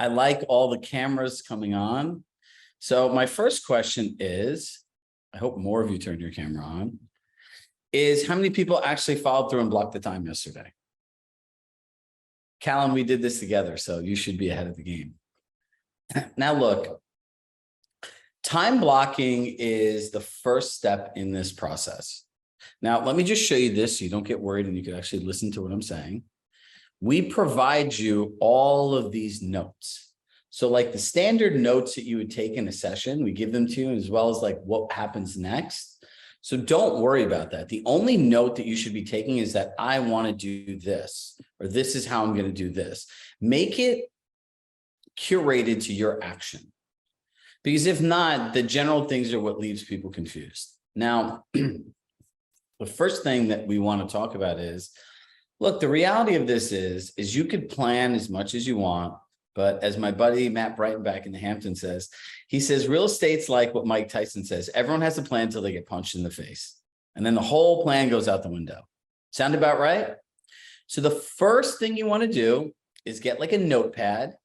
I like all the cameras coming on. So my first question is, I hope more of you turned your camera on, is how many people actually followed through and blocked the time yesterday? Callum, we did this together, so you should be ahead of the game. Now look, time blocking is the first step in this process. Now, let me just show you this so you don't get worried and you can actually listen to what I'm saying. We provide you all of these notes. So like the standard notes that you would take in a session, we give them to you, as well as like what happens next. So don't worry about that. The only note that you should be taking is that I want to do this, or this is how I'm going to do this. Make it curated to your action. Because if not, the general things are what leaves people confused. Now, the first thing that we want to talk about is, look, the reality of this is you could plan as much as you want, but as my buddy Matt Brighton back in the Hampton says, he says, real estate's like what Mike Tyson says, everyone has a plan until they get punched in the face. And then the whole plan goes out the window. Sound about right? So the first thing you want to do is get like a notepad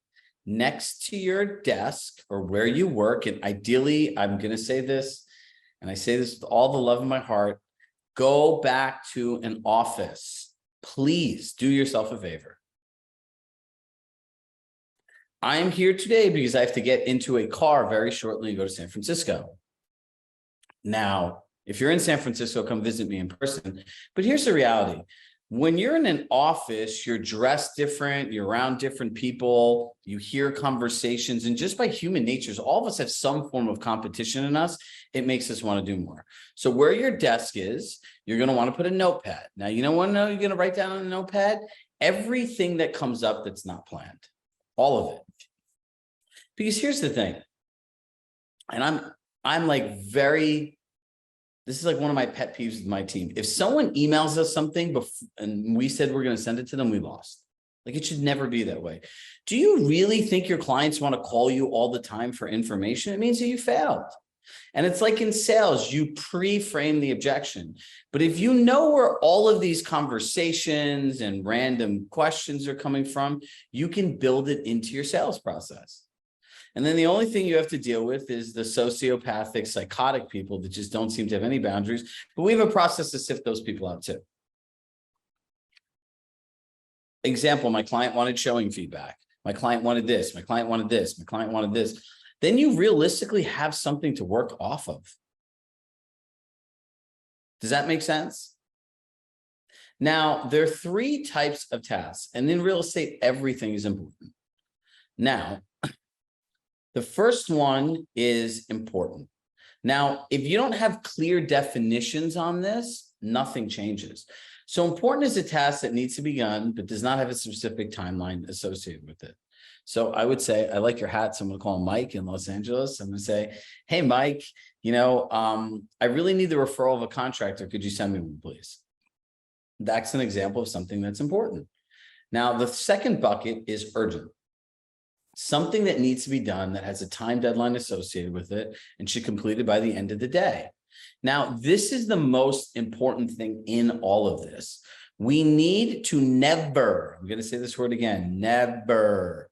next to your desk or where you work. And ideally, I'm going to say this, and I say this with all the love in my heart, go back to an office. Please do yourself a favor. I am here today because I have to get into a car very shortly and go to San Francisco. Now, if you're in San Francisco, come visit me in person. But here's the reality. When you're in an office, you're dressed different, you're around different people, you hear conversations, and just by human natures, all of us have some form of competition in us. It makes us want to do more. So where your desk is, you're going to want to put a notepad. Now, you know what you're going to write down on a notepad? Everything that comes up that's not planned, all of it. Because here's the thing, and I'm like this is like one of my pet peeves with my team. If someone emails us something and we said we're going to send it to them, we lost. Like it should never be that way. Do you really think your clients want to call you all the time for information? It means that you failed. And it's like in sales, you pre-frame the objection. But if you know where all of these conversations and random questions are coming from, you can build it into your sales process. And then the only thing you have to deal with is the sociopathic, psychotic people that just don't seem to have any boundaries. But we have a process to sift those people out too. Example, my client wanted showing feedback. My client wanted this. My client wanted this. My client wanted this. Then you realistically have something to work off of. Does that make sense? Now, there are 3 types of tasks, and in real estate, everything is important. Now, the first one is important. Now, if you don't have clear definitions on this, nothing changes. So important is a task that needs to be done, but does not have a specific timeline associated with it. So I would say, I like your hat. So I'm going to call him Mike in Los Angeles. I'm going to say, hey, Mike, I really need the referral of a contractor. Could you send me one, please? That's an example of something that's important. Now, the second bucket is urgent. Something that needs to be done that has a time deadline associated with it and should be completed by the end of the day. Now, this is the most important thing in all of this. We need to never, I'm going to say this word again, never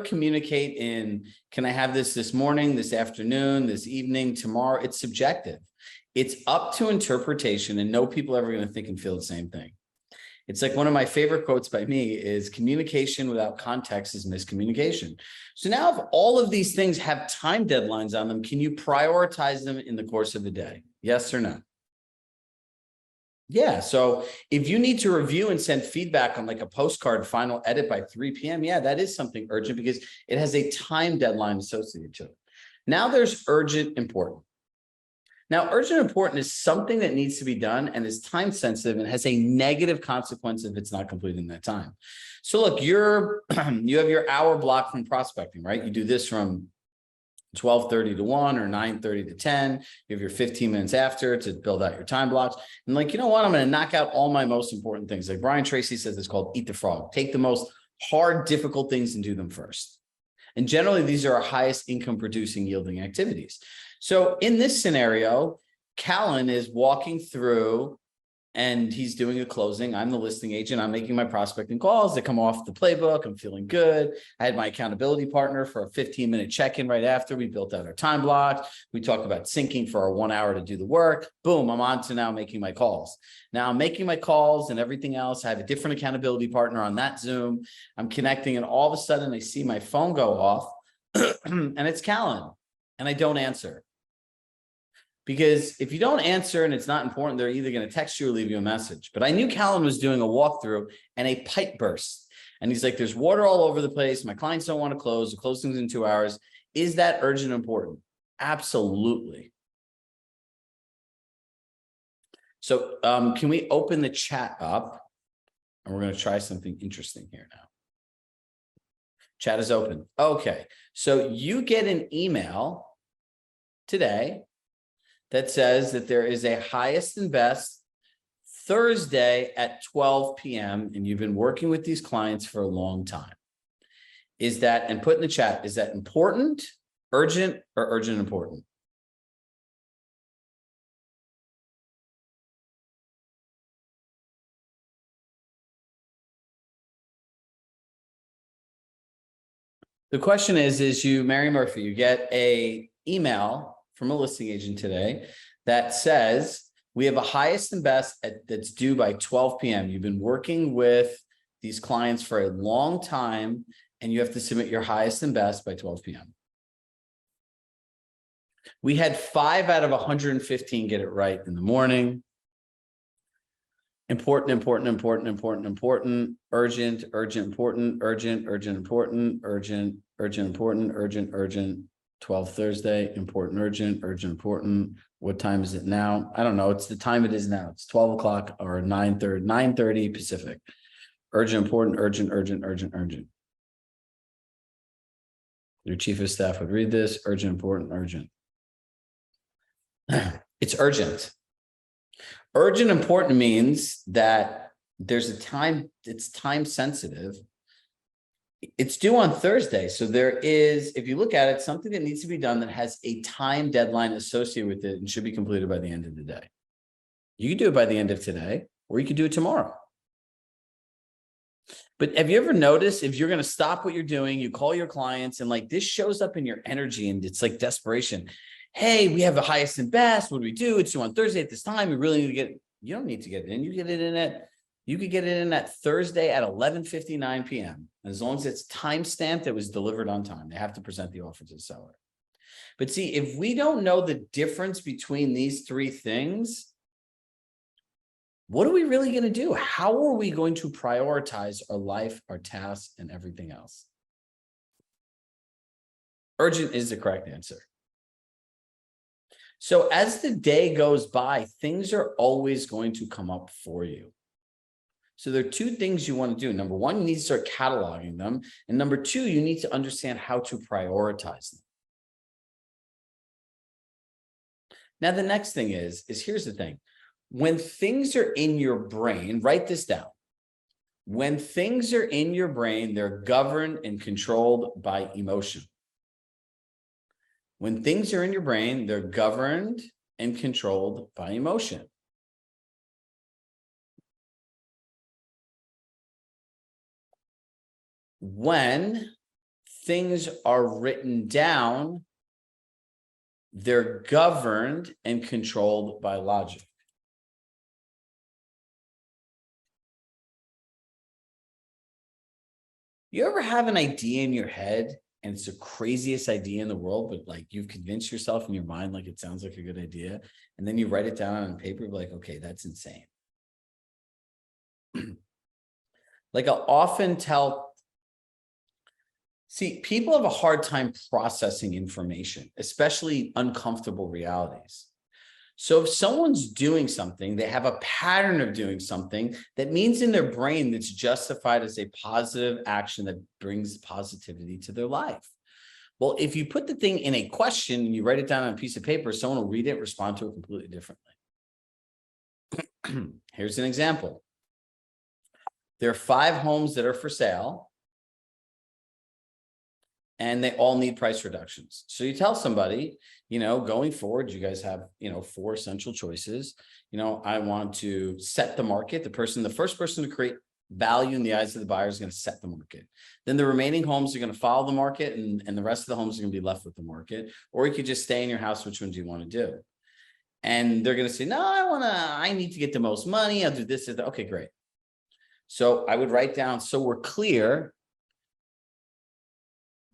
communicate in, can I have this morning, this afternoon, this evening, tomorrow? It's subjective. It's up to interpretation, and no people are ever going to think and feel the same thing. It's like one of my favorite quotes by me is communication without context is miscommunication. So now if all of these things have time deadlines on them, can you prioritize them in the course of the day? Yes or no? Yeah. So if you need to review and send feedback on like a postcard final edit by 3 p.m., yeah, that is something urgent because it has a time deadline associated to it. Now there's urgent important. Now, urgent important is something that needs to be done and is time sensitive and has a negative consequence if it's not completed in that time. So look, you have your hour block from prospecting, right? You do this from 12:30 to 1 or 9:30 to 10. You have your 15 minutes after to build out your time blocks. And like, you know what? I'm going to knock out all my most important things. Like Brian Tracy says, it's called eat the frog. Take the most hard, difficult things and do them first. And generally, these are our highest income producing yielding activities. So in this scenario, Callan is walking through and he's doing a closing. I'm the listing agent. I'm making my prospecting calls that come off the playbook. I'm feeling good. I had my accountability partner for a 15-minute check-in right after. We built out our time block. We talked about syncing for our 1 hour to do the work. Boom, I'm on to now making my calls. Now I'm making my calls and everything else. I have a different accountability partner on that Zoom. I'm connecting, and all of a sudden I see my phone go off and it's Callan, and I don't answer. Because if you don't answer and it's not important, they're either going to text you or leave you a message. But I knew Callan was doing a walkthrough and a pipe burst. And he's like, there's water all over the place. My clients don't want to close. The closing's in 2 hours. Is that urgent and important? Absolutely. So can we open the chat up? And we're going to try something interesting here now. Chat is open. Okay. So you get an email today that says that there is a highest and best Thursday at 12 p.m. and you've been working with these clients for a long time. Is that, and put in the chat, is that important, urgent, or urgent important? The question is you, Mary Murphy, you get a email from a listing agent today that says, we have a highest and best that's due by 12 p.m. You've been working with these clients for a long time, and you have to submit your highest and best by 12 p.m. We had 5 out of 115 get it right in the morning. Important, important, important, important, important, urgent, urgent, important, urgent, urgent, important, urgent, urgent, important, urgent, urgent, 12 Thursday, important, urgent, urgent, important. What time is it now? I don't know. It's the time it is now. It's 12 o'clock or 9:30 Pacific. Urgent, important, urgent, urgent, urgent, urgent. Your chief of staff would read this. Urgent, important, urgent. It's urgent. Urgent important means that there's a time, it's time sensitive. It's due on Thursday. So there is, if you look at it, something that needs to be done that has a time deadline associated with it and should be completed by the end of the day. You can do it by the end of today, or you could do it tomorrow. But have you ever noticed, if you're going to stop what you're doing, you call your clients, and like this shows up in your energy and it's like desperation. Hey, we have the highest and best. What do we do? It's due on Thursday at this time. We really need to get it. You don't need to get it in. You get it in at, you could get it in that Thursday at 11:59 p.m. As long as it's time stamped, it was delivered on time. They have to present the offer to the seller. But see, if we don't know the difference between these three things, what are we really going to do? How are we going to prioritize our life, our tasks, and everything else? Urgent is the correct answer. So as the day goes by, things are always going to come up for you. So there are two things you want to do. Number one, you need to start cataloging them. And number two, you need to understand how to prioritize them. Now, the next thing is here's the thing. When things are in your brain, write this down. When things are in your brain, they're governed and controlled by emotion. When things are in your brain, they're governed and controlled by emotion. When things are written down, they're governed and controlled by logic. You ever have an idea in your head and it's the craziest idea in the world, but like you've convinced yourself in your mind, like it sounds like a good idea. And then you write it down on paper, like, okay, that's insane. Like I'll often tell, see, people have a hard time processing information, especially uncomfortable realities. So if someone's doing something, they have a pattern of doing something that means in their brain that's justified as a positive action that brings positivity to their life. Well, if you put the thing in a question and you write it down on a piece of paper, someone will read it, respond to it completely differently. Here's an example. There are 5 homes that are for sale. and they all need price reductions. So you tell somebody, going forward, you guys have, 4 essential choices. I want to set the market. The first person to create value in the eyes of the buyer is going to set the market. Then the remaining homes are going to follow the market, and the rest of the homes are going to be left with the market. Or you could just stay in your house. Which one do you want to do? And they're going to say, no, I need to get the most money. I'll do this. Okay, great. So I would write down, so we're clear.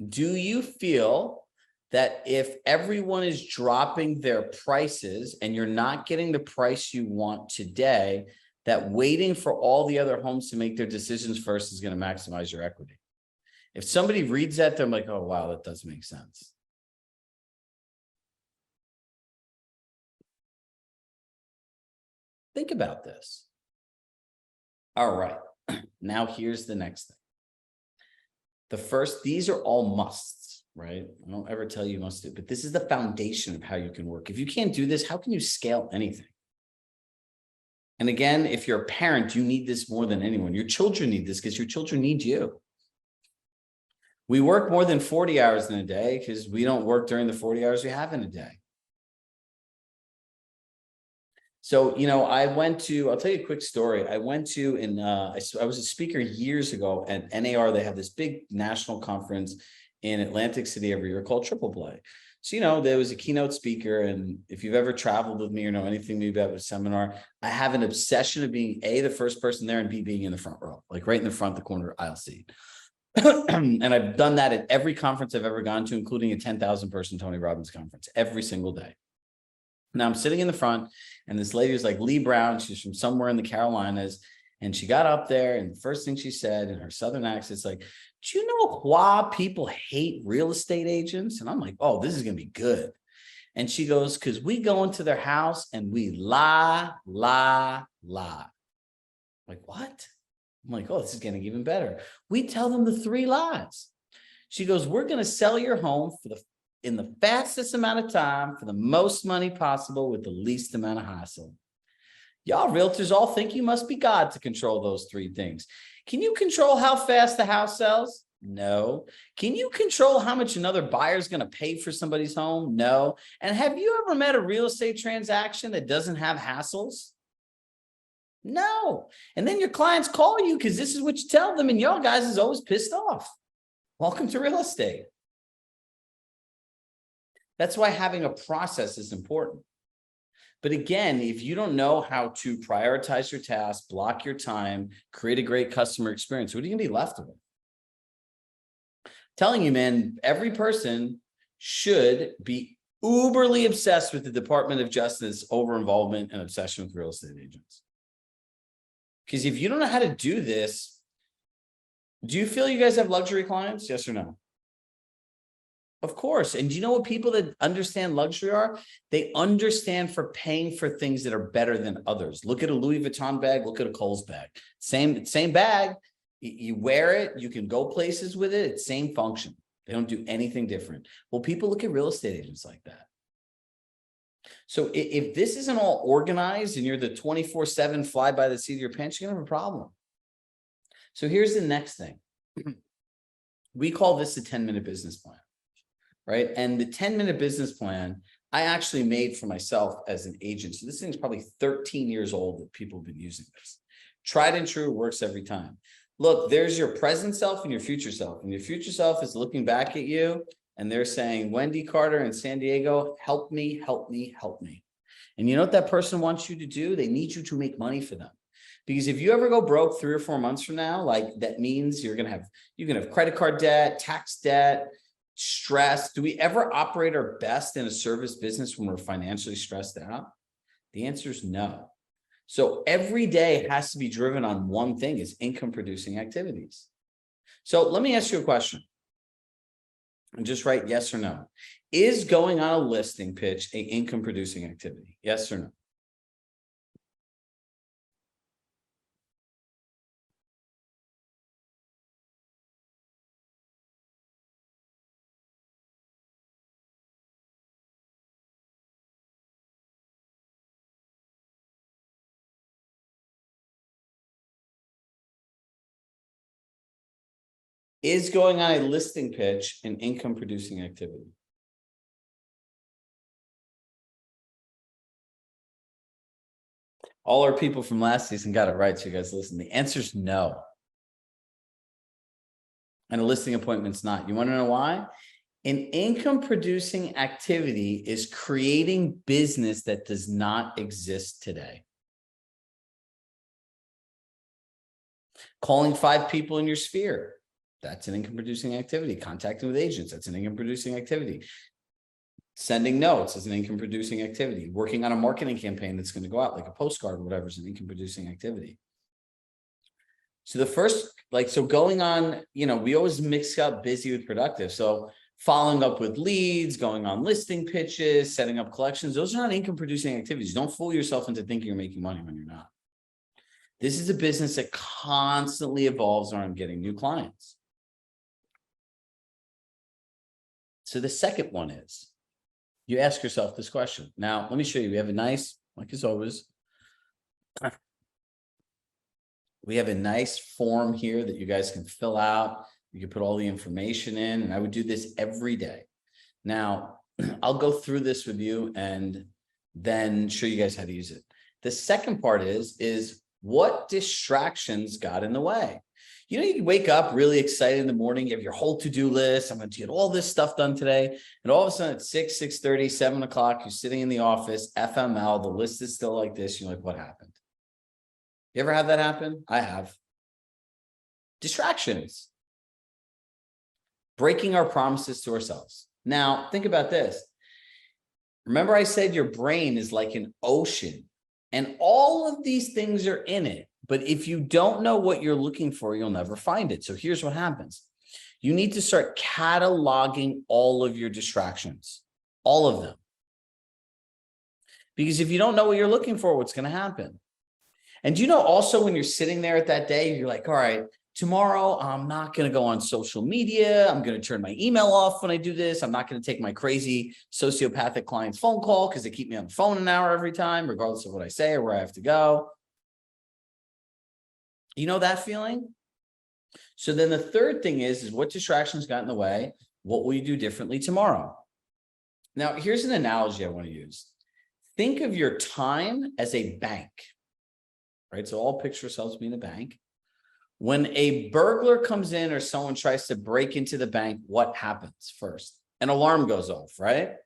Do you feel that if everyone is dropping their prices and you're not getting the price you want today, that waiting for all the other homes to make their decisions first is going to maximize your equity? If somebody reads that, they're like, oh, wow, that does make sense. Think about this. All right. Now here's the next thing. These are all musts, right? I don't ever tell you must do, but this is the foundation of how you can work. If you can't do this, how can you scale anything? And again, if you're a parent, you need this more than anyone. Your children need this because your children need you. We work more than 40 hours in a day because we don't work during the 40 hours we have in a day. So, I'll tell you a quick story. I was a speaker years ago at NAR. They have this big national conference in Atlantic City every year called Triple Play. So, there was a keynote speaker. And if you've ever traveled with me or know anything maybe about a seminar, I have an obsession of being A, the first person there, and B, being in the front row, like right in the front, the corner aisle seat. And I've done that at every conference I've ever gone to, including a 10,000 person Tony Robbins conference, every single day. Now I'm sitting in the front, and this lady was like Lee Brown. She's from somewhere in the Carolinas. And she got up there, and the first thing she said in her Southern accent is like, do you know why people hate real estate agents? And I'm like, oh, this is going to be good. And she goes, because we go into their house and we lie. I'm like, what? I'm like, oh, this is getting even better. We tell them the 3 lies. She goes, we're going to sell your home in the fastest amount of time for the most money possible with the least amount of hassle. Y'all realtors all think you must be God to control those 3 things. Can you control how fast the house sells? No. Can you control how much another buyer is going to pay for somebody's home? No. And have you ever met a real estate transaction that doesn't have hassles? No. And then your clients call you because this is what you tell them, and y'all guys is always pissed off. Welcome to real estate. That's why having a process is important. But again, if you don't know how to prioritize your tasks, block your time, create a great customer experience, what are you going to be left with? Telling you, man, every person should be uberly obsessed with the Department of Justice over-involvement and obsession with real estate agents. Because if you don't know how to do this, do you feel you guys have luxury clients? Yes or no? Of course. And do you know what people that understand luxury are? They understand for paying for things that are better than others. Look at a Louis Vuitton bag. Look at a Kohl's bag. Same bag. You wear it. You can go places with it. It's same function. They don't do anything different. Well, people look at real estate agents like that. So if this isn't all organized and you're the 24/7 fly by the seat of your pants, you're going to have a problem. So here's the next thing. We call this the 10-minute business plan. Right. And the 10-minute business plan, I actually made for myself as an agent. So this thing's probably 13 years old that people have been using this. Tried and true, works every time. Look, there's your present self and your future self. And your future self is looking back at you and they're saying, Wendy Carter in San Diego, help me, help me, help me. And you know what that person wants you to do? They need you to make money for them. Because if you ever go broke 3 or 4 months from now, like that means you can have credit card debt, tax debt, stress. Do we ever operate our best in a service business when we're financially stressed out? The answer is no. So every day has to be driven on one thing, is income producing activities. So let me ask you a question and just write yes or no. Is going on a listing pitch an income producing activity? Yes or no? Is going on a listing pitch an income producing activity? All our people from last season got it right. So you guys listen. The answer is no. And a listing appointment's not. You want to know why? An income producing activity is creating business that does not exist today. Calling 5 people in your sphere, that's an income producing activity. Contacting with agents, that's an income producing activity. Sending notes is an income producing activity. Working on a marketing campaign that's going to go out like a postcard or whatever is an income producing activity. So the first, so going on, we always mix up busy with productive. So following up with leads, going on listing pitches, setting up collections, those are not income producing activities. Don't fool yourself into thinking you're making money when you're not. This is a business that constantly evolves around getting new clients. So the second one is, you ask yourself this question. Now, let me show you. We have a nice, like as always, we have a nice form here that you guys can fill out. You can put all the information in, and I would do this every day. Now, I'll go through this with you and then show you guys how to use it. The second part is what distractions got in the way? You wake up really excited in the morning, you have your whole to-do list. I'm going to get all this stuff done today. And all of a sudden at 6, 6:30, 7 o'clock, you're sitting in the office, FML, the list is still like this. You're like, what happened? You ever have that happen? I have. Distractions. Breaking our promises to ourselves. Now, think about this. Remember I said your brain is like an ocean and all of these things are in it. But if you don't know what you're looking for, you'll never find it. So here's what happens. You need to start cataloging all of your distractions, all of them. Because if you don't know what you're looking for, what's going to happen? And also when you're sitting there at that day, you're like, all right, tomorrow, I'm not going to go on social media. I'm going to turn my email off when I do this. I'm not going to take my crazy sociopathic client's phone call because they keep me on the phone an hour every time, regardless of what I say or where I have to go. You know that feeling? So then the third thing is what distractions got in the way? What will you do differently tomorrow? Now, here's an analogy I want to use. Think of your time as a bank, right? So all picture ourselves being a bank. When a burglar comes in or someone tries to break into the bank, what happens first? An alarm goes off, right?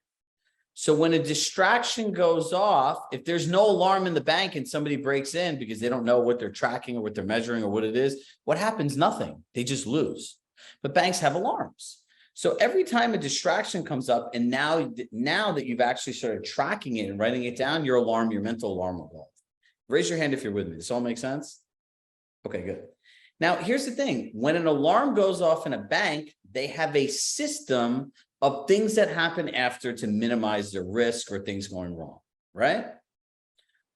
So when a distraction goes off, if there's no alarm in the bank and somebody breaks in because they don't know what they're tracking or what they're measuring or what it is, what happens? Nothing. They just lose. But banks have alarms. So every time a distraction comes up, and now that you've actually started tracking it and writing it down, your mental alarm will go off. Raise your hand if you're with me. Does this all make sense? Okay, good. Now, here's the thing. When an alarm goes off in a bank, they have a system of things that happen after to minimize the risk or things going wrong, right?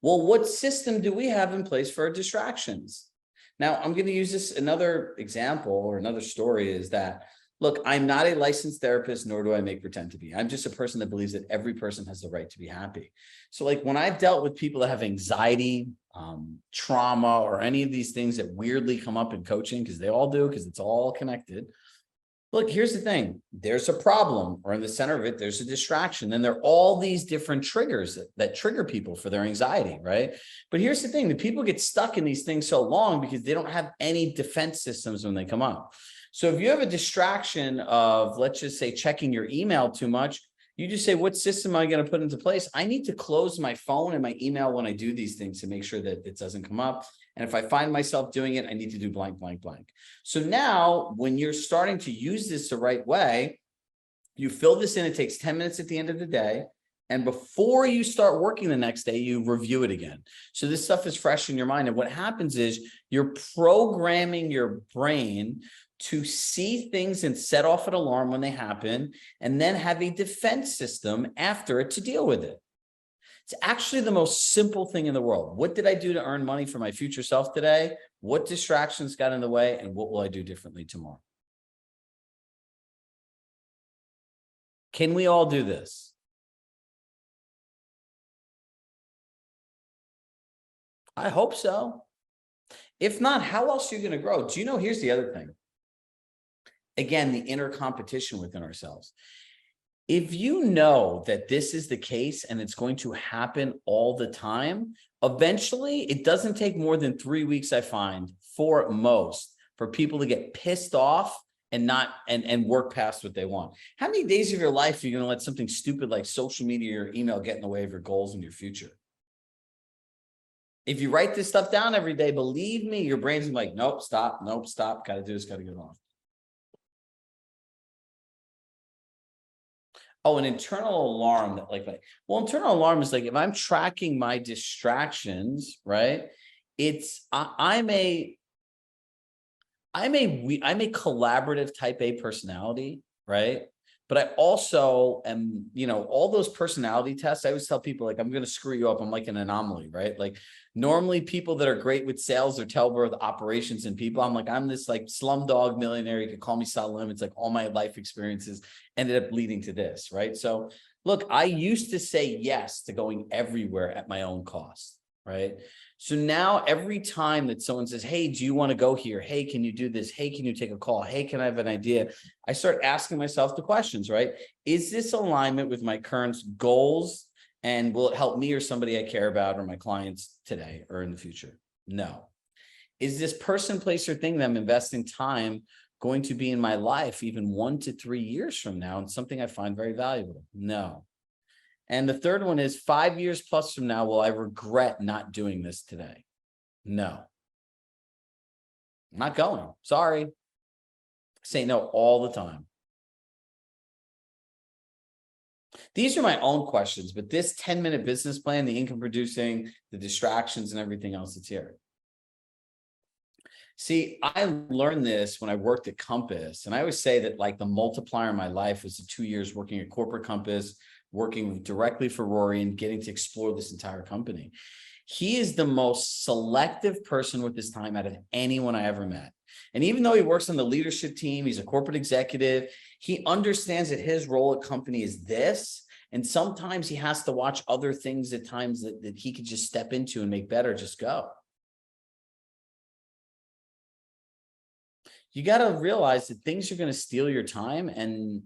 Well, what system do we have in place for our distractions? Now, I'm going to use this another example or another story is that, look, I'm not a licensed therapist, nor do I make pretend to be. I'm just a person that believes that every person has the right to be happy. So like when I've dealt with people that have anxiety, trauma, or any of these things that weirdly come up in coaching, because they all do, because it's all connected. Look, here's the thing. There's a problem, or in the center of it, there's a distraction. And there are all these different triggers that trigger people for their anxiety, right? But here's the thing. The people get stuck in these things so long because they don't have any defense systems when they come up. So if you have a distraction of, let's just say, checking your email too much, you just say, what system am I going to put into place? I need to close my phone and my email when I do these things to make sure that it doesn't come up. And if I find myself doing it, I need to do blank, blank, blank. So now when you're starting to use this the right way, you fill this in, it takes 10 minutes at the end of the day. And before you start working the next day, you review it again. So this stuff is fresh in your mind. And what happens is you're programming your brain to see things and set off an alarm when they happen, and then have a defense system after it to deal with it. It's actually the most simple thing in the world. What did I do to earn money for my future self today? What distractions got in the way? And what will I do differently tomorrow? Can we all do this? I hope so. If not, how else are you going to grow? Do you know, here's the other thing. Again, the inner competition within ourselves. If you know that this is the case and it's going to happen all the time, eventually it doesn't take more than 3 weeks, I find, for most, for people to get pissed off and not and work past what they want. How many days of your life are you going to let something stupid like social media or email get in the way of your goals and your future? If you write this stuff down every day, believe me, your brain's like, nope, stop, got to do this, got to get on. Oh, an internal alarm that internal alarm is like, if I'm tracking my distractions, right? I'm a collaborative type A personality, right? But I also am, all those personality tests, I always tell people, like, I'm going to screw you up. I'm like an anomaly, right? Like, normally people that are great with sales or tell with operations and people, I'm this like slumdog millionaire. You could call me Salim. It's like all my life experiences ended up leading to this, right? So look, I used to say yes to going everywhere at my own cost, right? So now every time that someone says, hey, do you want to go here? Hey, can you do this? Hey, can you take a call? Hey, can I have an idea? I start asking myself the questions, right? Is this alignment with my current goals? And will it help me or somebody I care about or my clients today or in the future? No. Is this person, place, or thing that I'm investing time going to be in my life even 1 to 3 years from now and something I find very valuable? No. And the third one is 5 years plus from now, will I regret not doing this today? No. I'm not going. Sorry. I say no all the time. These are my own questions, but this 10-minute business plan, the income producing, the distractions, and everything else that's here. See, I learned this when I worked at Compass, and I always say that like the multiplier in my life was the 2 years working at corporate Compass, working directly for Rory and getting to explore this entire company. He is the most selective person with his time out of anyone I ever met. And even though he works on the leadership team, he's a corporate executive, he understands that his role at company is this. And sometimes he has to watch other things at times that he could just step into and make better, just go. You got to realize that things are going to steal your time, and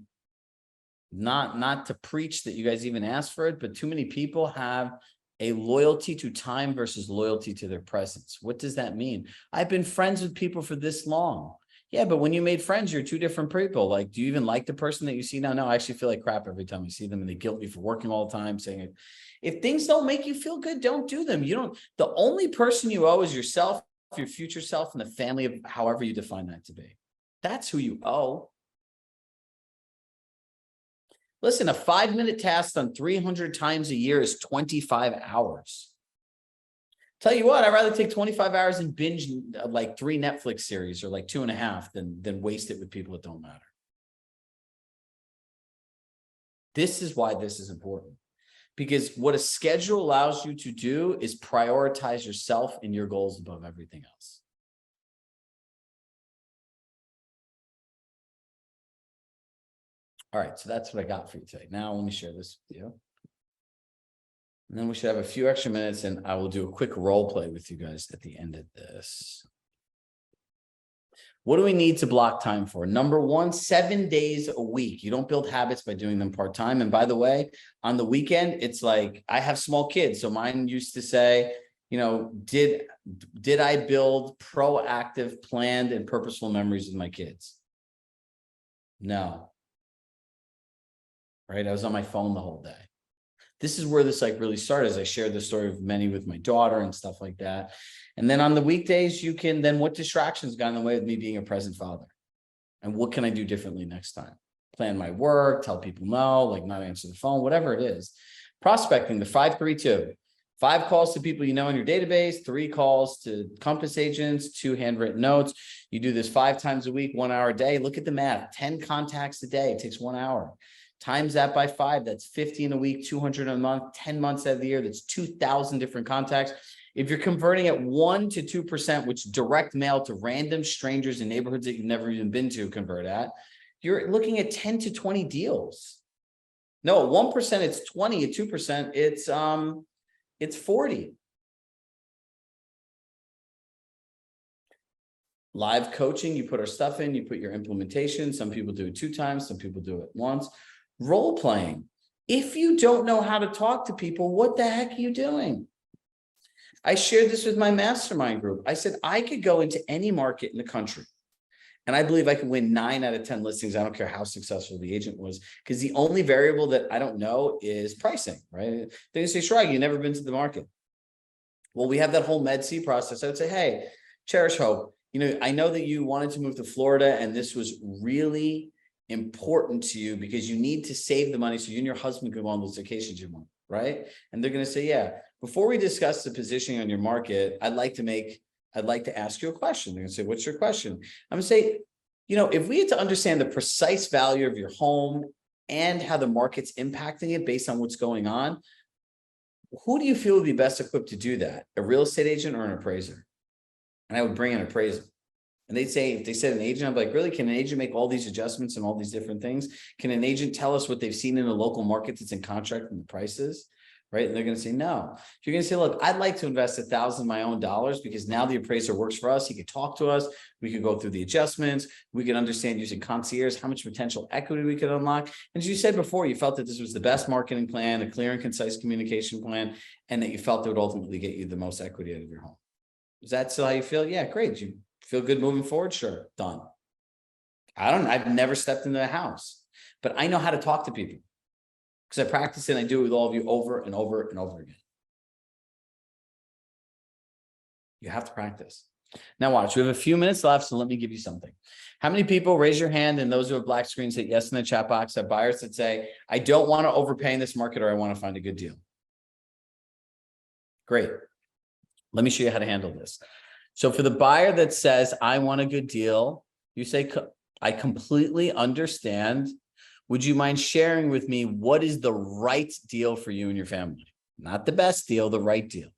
not to preach that you guys even ask for it, but too many people have a loyalty to time versus loyalty to their presence. What does that mean? I've been friends with people for this long. Yeah, but when you made friends, you're two different people. Like, do you even like the person that you see now? No, I actually feel like crap every time I see them, and they guilt me for working all the time, saying it. If things don't make you feel good, don't do them. The only person you owe is yourself, your future self, and the family of however you define that to be. That's who you owe. Listen, a 5-minute task done 300 times a year is 25 hours. Tell you what, I'd rather take 25 hours and binge like 3 Netflix series or like 2.5 than waste it with people that don't matter. This is why this is important. Because what a schedule allows you to do is prioritize yourself and your goals above everything else. All right, so that's what I got for you today. Now let me share this with you. And then we should have a few extra minutes, and I will do a quick role play with you guys at the end of this. What do we need to block time for? Number one, 7 days a week. You don't build habits by doing them part-time. And by the way, on the weekend, it's like, I have small kids. So mine used to say, did I build proactive, planned, and purposeful memories with my kids? No. Right? I was on my phone the whole day. This is where this really started, as I shared the story of many with my daughter and stuff like that. And then on the weekdays, what distractions got in the way of me being a present father? And what can I do differently next time? Plan my work, tell people no, not answer the phone, whatever it is. Prospecting, the 5-3-2. 5 calls to people you know in your database, 3 calls to Compass agents, 2 handwritten notes. You do this 5 times a week, 1 hour a day. Look at the math, 10 contacts a day. It takes 1 hour. Times that by 5, that's 50 in a week, 200 a month, 10 months out of the year. That's 2,000 different contacts. If you're converting at 1 to 2%, which direct mail to random strangers in neighborhoods that you've never even been to convert at, you're looking at 10 to 20 deals. No, at 1%, it's 20. At 2%, it's 40. Live coaching, you put our stuff in, you put your implementation. Some people do it 2 times, some people do it once. Role playing. If you don't know how to talk to people, what the heck are you doing? I shared this with my mastermind group. I said, I could go into any market in the country, and I believe I could win 9 out of 10 listings. I don't care how successful the agent was, because the only variable that I don't know is pricing, right? They say, Chirag, you've never been to the market. Well, we have that whole Med-C process. I would say, hey, cherish hope. I know that you wanted to move to Florida, and this was really important to you because you need to save the money so you and your husband can go on those vacations you want, right? And they're going to say, yeah, before we discuss the positioning on your market, I'd like to ask you a question. They're going to say, what's your question? I'm going to say, if we had to understand the precise value of your home and how the market's impacting it based on what's going on, who do you feel would be best equipped to do that? A real estate agent or an appraiser? And I would bring an appraiser. And they'd say, if they said an agent, I'm like, really, can an agent make all these adjustments and all these different things? Can an agent tell us what they've seen in a local market that's in contract and the prices? Right? And they're going to say, no. You're going to say, look, I'd like to invest $1,000 of my own dollars because now the appraiser works for us. He could talk to us. We could go through the adjustments. We could understand using concierge, how much potential equity we could unlock. And as you said before, you felt that this was the best marketing plan, a clear and concise communication plan, and that you felt it would ultimately get you the most equity out of your home. Is that still how you feel? Yeah, great. You feel good moving forward? Sure. Done. I've never stepped into a house, but I know how to talk to people because I practice it and I do it with all of you over and over and over again. You have to practice. Now watch, we have a few minutes left, so let me give you something. How many people, raise your hand, and those who have black screens hit yes in the chat box, have buyers that say, I don't want to overpay in this market, or I want to find a good deal? Great. Let me show you how to handle this. So for the buyer that says, I want a good deal, you say, I completely understand. Would you mind sharing with me what is the right deal for you and your family? Not the best deal, the right deal.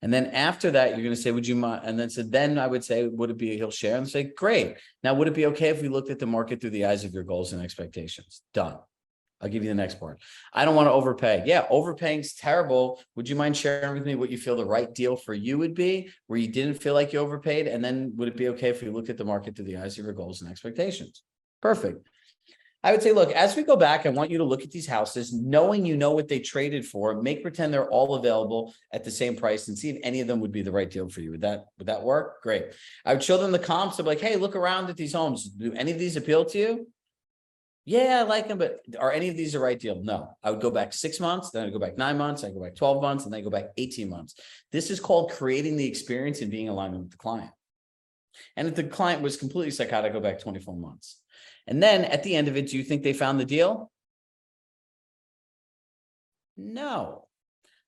And then after that, you're going to say, would you mind? And then I would say, would it be, he'll share and say, great. Now, would it be okay if we looked at the market through the eyes of your goals and expectations? Done. I'll give you the next part. I don't want to overpay. Yeah, overpaying's terrible. Would you mind sharing with me what you feel the right deal for you would be, where you didn't feel like you overpaid? And then would it be okay if we looked at the market through the eyes of your goals and expectations? Perfect. I would say, look, as we go back, I want you to look at these houses, knowing you know what they traded for, make pretend they're all available at the same price and see if any of them would be the right deal for you. Would that work? Great. I would show them the comps. I'm like, hey, look around at these homes. Do any of these appeal to you? Yeah, I like them, but are any of these the right deal? No. I would go back 6 months, then I'd go back 9 months, I'd go back 12 months, and then I go back 18 months. This is called creating the experience and being aligned with the client. And if the client was completely psychotic, I go back 24 months. And then at the end of it, do you think they found the deal? No.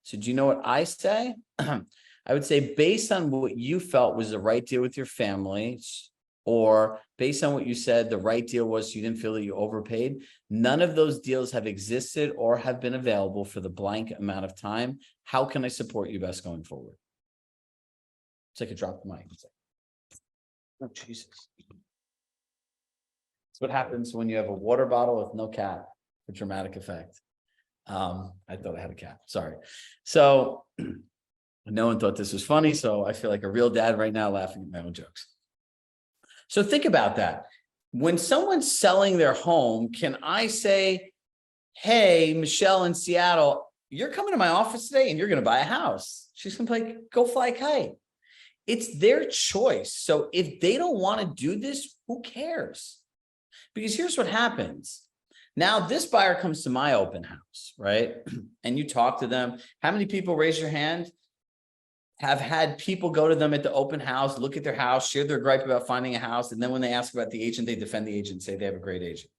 So do you know what I say? I would say, based on what you felt was the right deal with your family, or based on what you said the right deal was, you didn't feel that you overpaid, none of those deals have existed or have been available for the blank amount of time. How can I support you best going forward? It's like a drop the mic. It's like, oh, Jesus. That's what happens when you have a water bottle with no cap for dramatic effect. I thought I had a cap. Sorry. So no one thought this was funny. So I feel like a real dad right now laughing at my own jokes. So think about that. When someone's selling their home, can I say, hey, Michelle in Seattle, you're coming to my office today and you're going to buy a house? She's going to be like, go fly a kite. It's their choice. So if they don't want to do this, who cares? Because here's what happens. Now this buyer comes to my open house, right? And you talk to them. How many people, raise your hand, have had people go to them at the open house, look at their house, share their gripe about finding a house, and then when they ask about the agent, they defend the agent and say they have a great agent?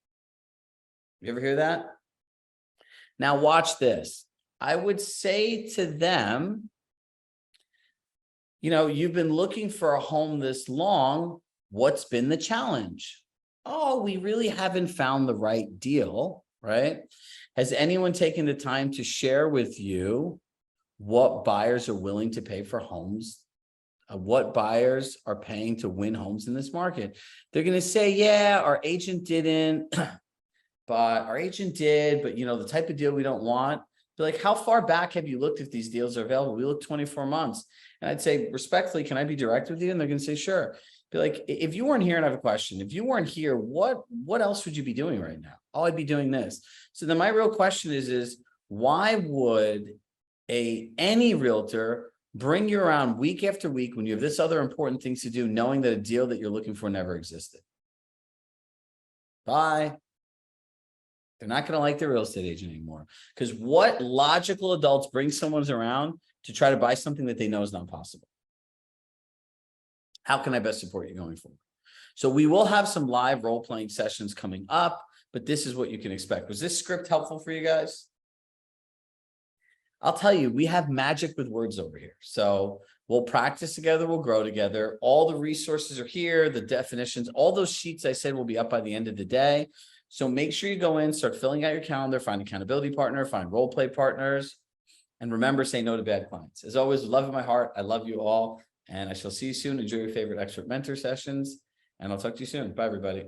You ever hear that? Now watch this. I would say to them, you've been looking for a home this long. What's been the challenge? Oh, we really haven't found the right deal, right? Has anyone taken the time to share with you what buyers are willing to pay for homes? What buyers are paying to win homes in this market? They're going to say, yeah, our agent didn't, but our agent did, but the type of deal we don't want. They're like, how far back have you looked if these deals are available? We look 24 months. And I'd say, respectfully, can I be direct with you? And they're going to say, sure. Be like, if you weren't here and I have a question, if you weren't here, what else would you be doing right now? Oh, I'd be doing this. So then my real question is why would any realtor bring you around week after week when you have this other important things to do, knowing that a deal that you're looking for never existed? Bye. They're not going to like the real estate agent anymore. Because what logical adults bring someone around to try to buy something that they know is not possible? How can I best support you going forward? So we will have some live role-playing sessions coming up, but this is what you can expect. Was this script helpful for you guys? I'll tell you, we have magic with words over here. So we'll practice together, we'll grow together. All the resources are here, the definitions, all those sheets I said will be up by the end of the day. So make sure you go in, start filling out your calendar, find an accountability partner, find role play partners, and remember, say no to bad clients. As always, love in my heart. I love you all, and I shall see you soon. Enjoy your favorite expert mentor sessions, and I'll talk to you soon. Bye, everybody.